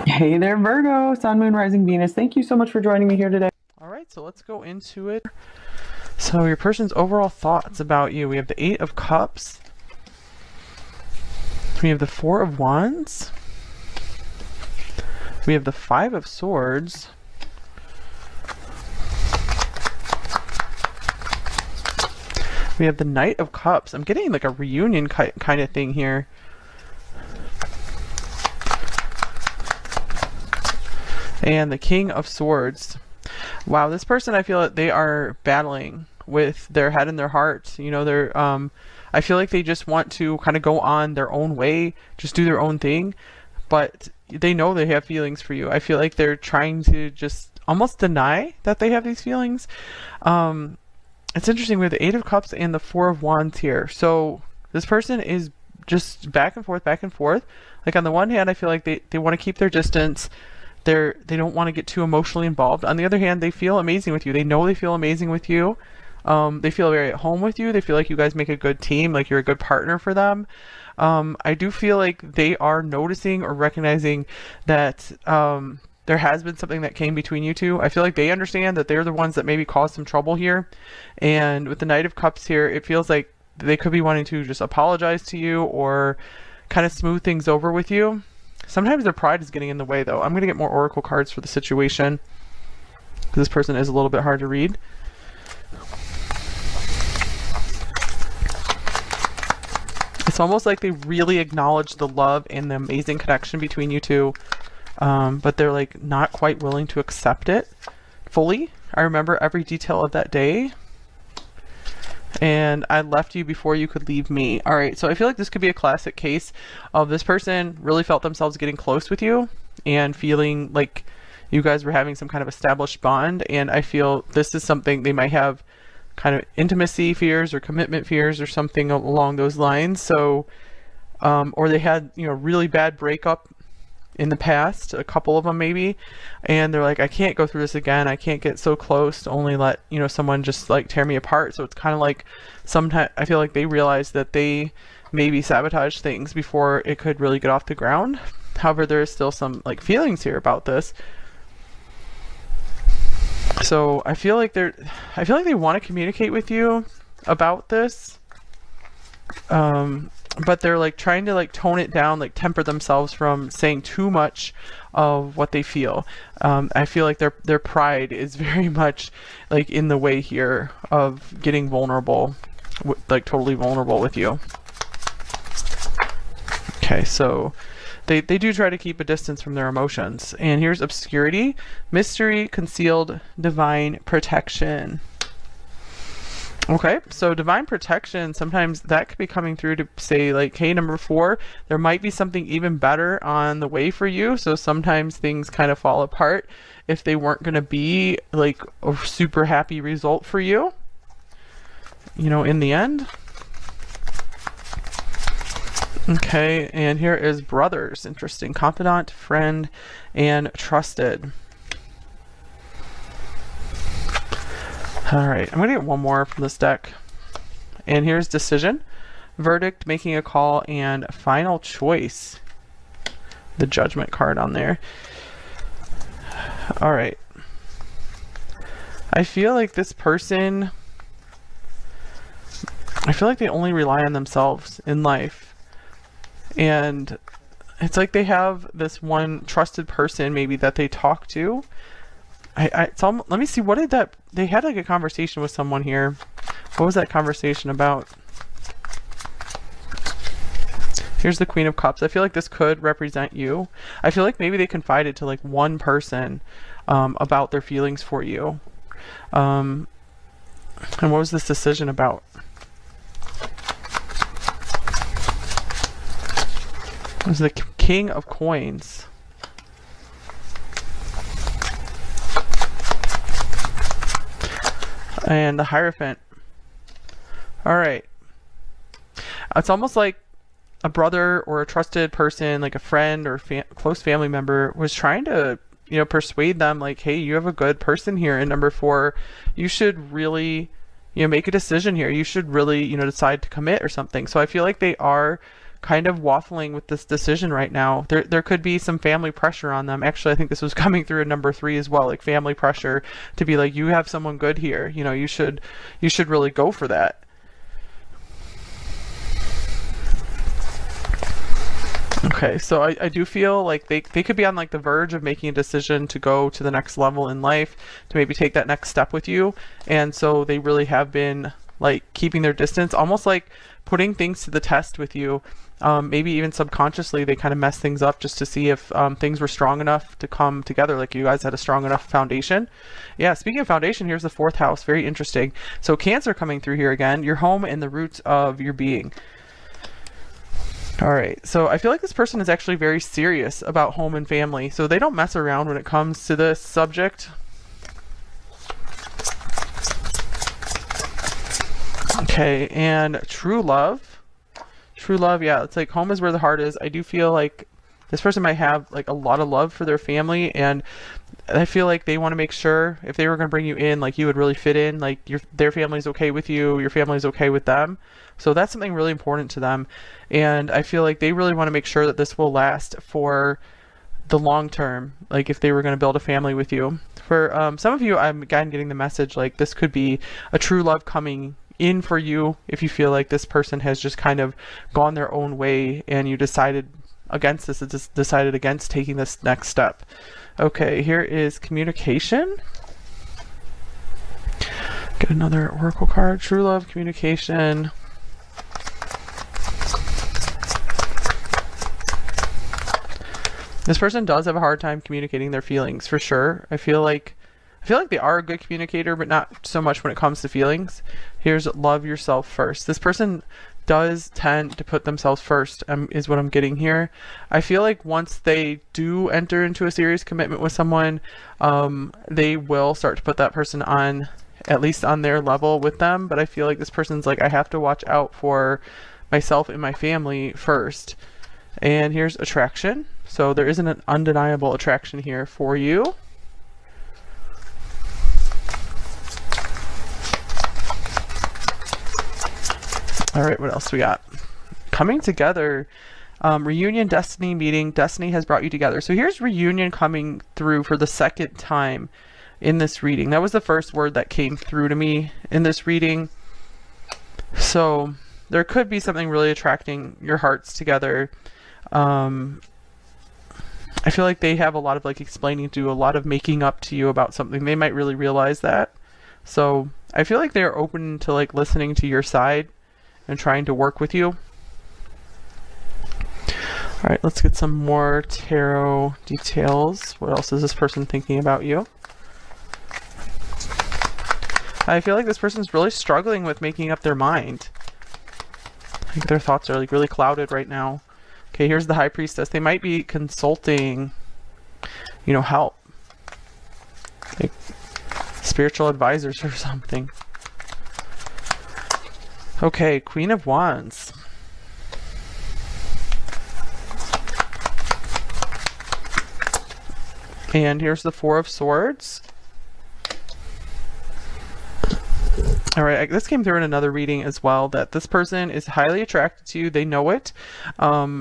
Hey there, Virgo, Sun, Moon, Rising, Venus. Thank you so much for joining me here today. All right, so let's go into it. So your person's overall thoughts about you. We have the Eight of Cups. We have the Four of Wands. We have the Five of Swords. We have the Knight of Cups. I'm getting like a reunion kind of thing here. And the King of Swords. Wow, this person, I feel that they are battling with their head and their heart. You know, I feel like they just want to kind of go on their own way, just do their own thing, but they know they have feelings for you. I feel like they're trying to just almost deny that they have these feelings. It's interesting with the Eight of Cups and the Four of Wands here. So this person is just back and forth, back and forth. Like on the one hand, I feel like they want to keep their distance. They don't want to get too emotionally involved. On the other hand, they feel amazing with you. They know they feel amazing with you. They feel very at home with you. They feel like you guys make a good team, like you're a good partner for them. I do feel like they are noticing or recognizing that there has been something that came between you two. I feel like they understand that they're the ones that maybe caused some trouble here. And with the Knight of Cups here, it feels like they could be wanting to just apologize to you or kind of smooth things over with you. Sometimes their pride is getting in the way, though. I'm going to get more oracle cards for the situation, because this person is a little bit hard to read. It's almost like they really acknowledge the love and the amazing connection between you two, but they're like not quite willing to accept it fully. I remember every detail of that day, and I left you before you could leave me. All right, so I feel like this could be a classic case of this person really felt themselves getting close with you and feeling like you guys were having some kind of established bond, and I feel this is something they might have kind of intimacy fears or commitment fears or something along those lines. So or they had, you know, really bad breakup in the past, a couple of them maybe, and they're like, I can't go through this again. I can't get so close to only let, you know, someone just like tear me apart. So it's kind of like sometimes I feel like they realize that they maybe sabotage things before it could really get off the ground. However, there is still some like feelings here about this. So I feel like they want to communicate with you about this. But they're like trying to like tone it down, like temper themselves from saying too much of what they feel. I feel like their pride is very much like in the way here of getting vulnerable, like totally vulnerable with you. Okay, so they do try to keep a distance from their emotions. And here's obscurity, mystery, concealed, divine protection. Okay, so divine protection, sometimes that could be coming through to say like, hey, number 4, there might be something even better on the way for you. So sometimes things kind of fall apart if they weren't going to be like a super happy result for you, you know, in the end. Okay, and here is brothers. Interesting. Confidant, friend, and trusted. Alright, I'm going to get one more from this deck. And here's decision, verdict, making a call, and final choice. The judgment card on there. Alright. I feel like this person, I feel like they only rely on themselves in life. And it's like they have this one trusted person maybe that they talk to. Let me see, what did that, they had like a conversation with someone here. What was that conversation about? Here's the Queen of Cups. I feel like this could represent you. I feel like maybe they confided to like one person about their feelings for you. And what was this decision about? It was the King of Coins. And the Hierophant. Alright. It's almost like a brother or a trusted person, like a friend or close family member, was trying to, you know, persuade them like, hey, you have a good person here in number 4. You should really, you know, make a decision here. You should really, you know, decide to commit or something. So I feel like they are kind of waffling with this decision right now. There could be some family pressure on them. Actually, I think this was coming through in number 3 as well, like family pressure to be like, you have someone good here. You know, you should really go for that. Okay, so I do feel like they could be on like the verge of making a decision to go to the next level in life, to maybe take that next step with you. And so they really have been like keeping their distance, almost like putting things to the test with you. Maybe even subconsciously they kind of mess things up just to see if things were strong enough to come together, like you guys had a strong enough foundation. Yeah, speaking of foundation, here's the 4th house. Very interesting. So Cancer coming through here again, your home and the roots of your being. All right, so I feel like this person is actually very serious about home and family, so they don't mess around when it comes to this subject. Okay, and true love. True love, yeah, it's like home is where the heart is. I do feel like this person might have like a lot of love for their family, and I feel like they want to make sure if they were going to bring you in, like you would really fit in, like their family's okay with you, your family's okay with them. So that's something really important to them. And I feel like they really want to make sure that this will last for the long term, like if they were going to build a family with you. For some of you, I'm again getting the message like this could be a true love coming in for you if you feel like this person has just kind of gone their own way and you decided against this, decided against taking this next step. Okay, here is communication. Get another oracle card. True love, communication. This person does have a hard time communicating their feelings, for sure. I feel like they are a good communicator, but not so much when it comes to feelings. Here's love yourself first. This person does tend to put themselves first, is what I'm getting here. I feel like once they do enter into a serious commitment with someone, they will start to put that person on, at least on their level with them. But I feel like this person's like, I have to watch out for myself and my family first. And here's attraction. So there isn't an undeniable attraction here for you. All right, what else we got? Coming together, reunion, destiny, meeting. Destiny has brought you together. So here's reunion coming through for the 2nd time in this reading. That was the first word that came through to me in this reading. So there could be something really attracting your hearts together. I feel like they have a lot of like explaining to do, a lot of making up to you about something. They might really realize that. So I feel like they're open to like listening to your side and trying to work with you. All right, let's get some more tarot details. What else is this person thinking about you? I feel like this person's really struggling with making up their mind. I think their thoughts are like really clouded right now. Okay, here's the High Priestess. They might be consulting, you know, help. Like spiritual advisors or something. Okay, Queen of Wands. And here's the Four of Swords. All right, this came through in another reading as well, that this person is highly attracted to you. They know it.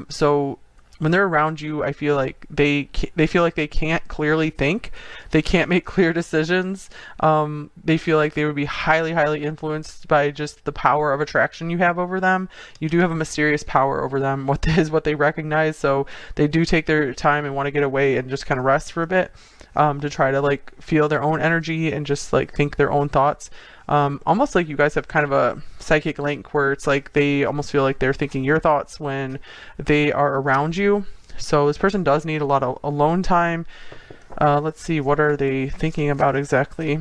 So when they're around you, I feel like they feel like they can't clearly think. They can't make clear decisions. They feel like they would be highly, highly influenced by just the power of attraction you have over them. You do have a mysterious power over them. What is what they recognize. So they do take their time and want to get away and just kind of rest for a bit, to try to like feel their own energy and just like think their own thoughts. Almost like you guys have kind of a psychic link where it's like they almost feel like they're thinking your thoughts when they are around you. So this person does need a lot of alone time. Let's see, what are they thinking about exactly?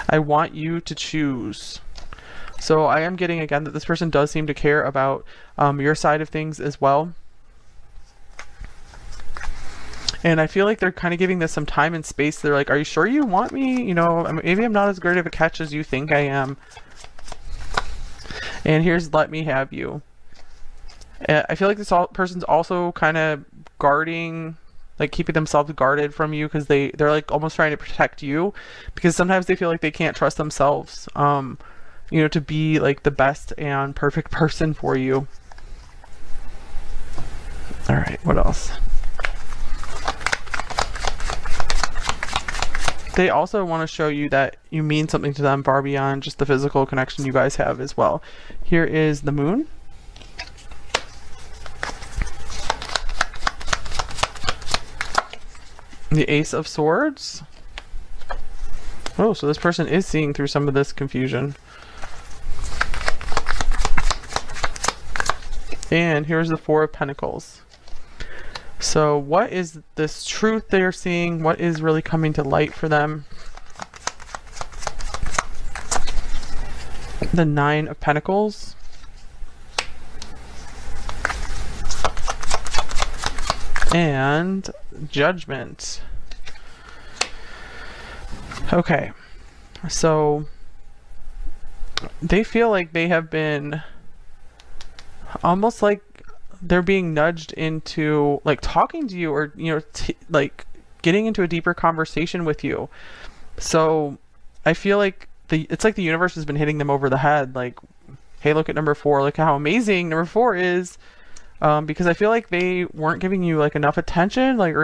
I want you to choose. So I am getting again that this person does seem to care about your side of things as well. And I feel like they're kind of giving this some time and space. They're like, are you sure you want me? You know, maybe I'm not as great of a catch as you think I am. And here's let me have you. I feel like this person's also kind of guarding, like keeping themselves guarded from you, because they're like almost trying to protect you, because sometimes they feel like they can't trust themselves. you know, to be like the best and perfect person for you. All right, what else? They also want to show you that you mean something to them far beyond just the physical connection you guys have as well. Here is the moon. The Ace of Swords. Oh, so this person is seeing through some of this confusion. And here's the Four of Pentacles. So what is this truth they're seeing? What is really coming to light for them? The Nine of Pentacles. And Judgment. Okay, so they feel like they have been almost like they're being nudged into like talking to you, or you know, like getting into a deeper conversation with you. So I feel like it's like the universe has been hitting them over the head, like, hey, look at number 4, look how amazing number 4 is, because I feel like they weren't giving you like enough attention, like, or